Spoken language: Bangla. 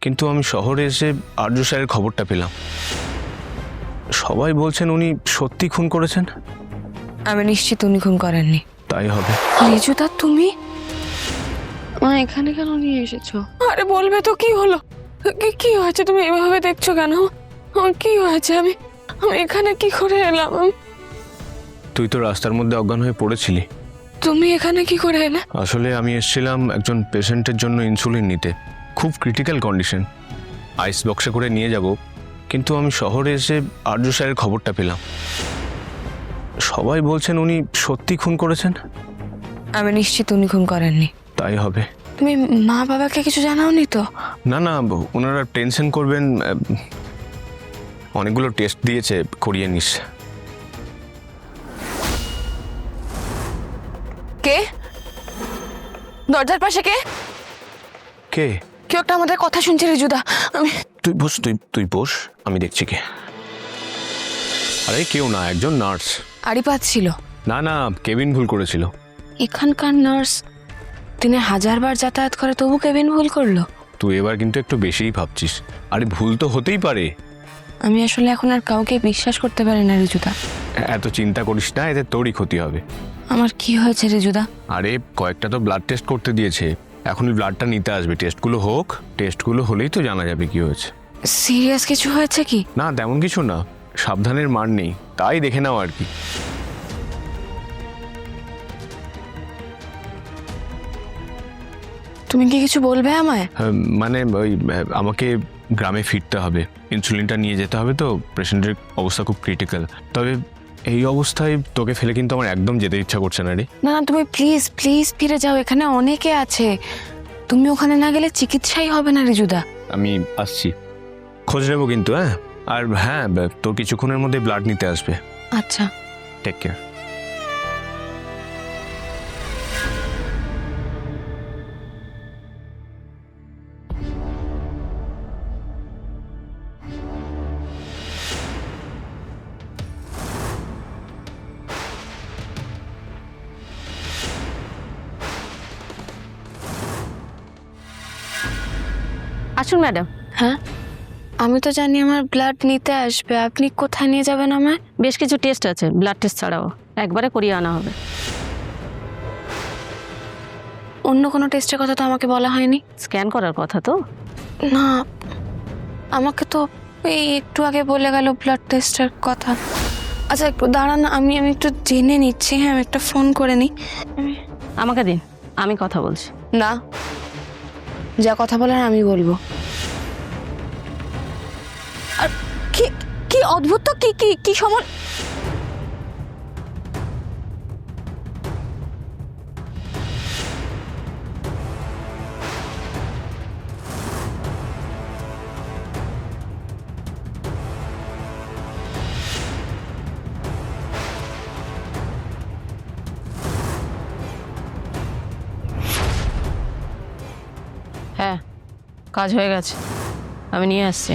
কিন্তু আমি শহরে এসে আর্য স্যারের খবরটা পেলাম। সবাই বলছেন উনি সত্যি খুন করেছেন। আমি নিশ্চিত উনি খুন করেননি। তাই হবে। রিজুদা, তুমি মা এখানে কেন নিয়ে এসেছো? আরে বলবে তো কি হলো, কি হয়েছে? তুমি এভাবে দেখছো কেন? আমার কি হয়েছে? আমি এখানে কি করে এলাম? তুই তো রাস্তার মধ্যে অজ্ঞান হয়ে পড়েছিলি। তুমি এখানে কি করে এলে? আসলে আমি এসেছিলাম একজন পেশেন্টের জন্য ইনসুলিন নিতে, খুব ক্রিটিক্যাল কন্ডিশন। আইস বক্সে করে নিয়ে যাব, কিন্তু আমি শহরে এসে আর্য স্যারের খবরটা পেলাম। সবাই বলছেন উনি সত্যি খুন করেছেন। আমি নিশ্চিত উনি খুন করেননি। তাই হবে। তুমি মা বাবাকে কিছু জানাওনি তো? না না, ওনারা টেনশন করবেন। অনেকগুলো টেস্ট দিয়েছে, করিয়ে নিস। কে দরজার পাশে? কে কে? কেউ একটা আমাদের কথা শুনছে রিজুদা। তুই বস, তুই বস, আমি দেখছি কে। আরে কেউ না, একজন নার্স। আরিপাত ছিল। না না, কেবিন ভুল করেছিল। এখানকার নার্স দিনে 1000 বার যাতায়াত করে, তবু কেবিন ভুল করলো। তুই এবার কিন্তু একটু বেশিই ভাবছিস। আরে ভুল তো হতেই পারে। আমি আসলে এখন আর কাউকে বিশ্বাস করতে পারি না রিজুদা। এত চিন্তা করিস না, এতে তোরই ক্ষতি হবে। আমার কি হয়েছে রিজুদা? আরে কয়েকটা তো ব্লাড টেস্ট করতে দিয়েছে, এখনই ব্লাডটা নিতে আসবে। টেস্টগুলো হোক, টেস্টগুলো হলেই তো জানা যাবে কি হয়েছে। সিরিয়াস কিছু হয়েছে কি? না তেমন কিছু না, সাবধানের মার নেই, তাই দেখে নাও আর কি। তুমি কি কিছু বলবে আমায়? মানে ওই আমাকে গ্রামে ফিরতে হবে, ইনসুলিনটা নিয়ে যেতে হবে, তো পেশেন্টের অবস্থা খুব ক্রিটিক্যাল। তবে এই অবস্থায় তোকে ফেলে কিন্তু আমার একদম যেতে ইচ্ছা করছে না রে। না না, তুমি প্লিজ প্লিজ ফিরে যাও, এখানে অনেকে আছে। তুমি ওখানে না গেলে চিকিৎসাই হবে না রিজুদা। আমি আসছি, খোঁজ নেবো কিন্তু। হ্যাঁ, আর হ্যাঁ, তোর কিছুক্ষণের মধ্যে ব্লাড নিতে আসবে। আচ্ছা। Take care. আসুন ম্যাডাম। হ্যাঁ, আমি তো জানি আমার ব্লাড নিতে আসবে, আপনি কোথায় নিয়ে যাবেন আমায়? বেশ কিছু টেস্ট আছে, ব্লাড টেস্ট ছাড়াও একবারে করিয়ে আনা হবে। অন্য কোনো টেস্টের কথা তো আমাকে বলা হয়নি। স্ক্যান করার কথা তো। না, আমাকে তো এই একটু আগে বলে গেল ব্লাড টেস্টের কথা। আচ্ছা একটু দাঁড়ান, আমি একটু জেনে নিচ্ছি। হ্যাঁ, আমি একটা ফোন করে নিই। আমাকে দিন, আমি কথা বলছি। না, যা কথা বলার আমি বলবো। আর কি কি অদ্ভুত তো, কি কি কি সময়। হ্যাঁ, কাজ হয়ে গেছে, আমি নিয়ে আসছি।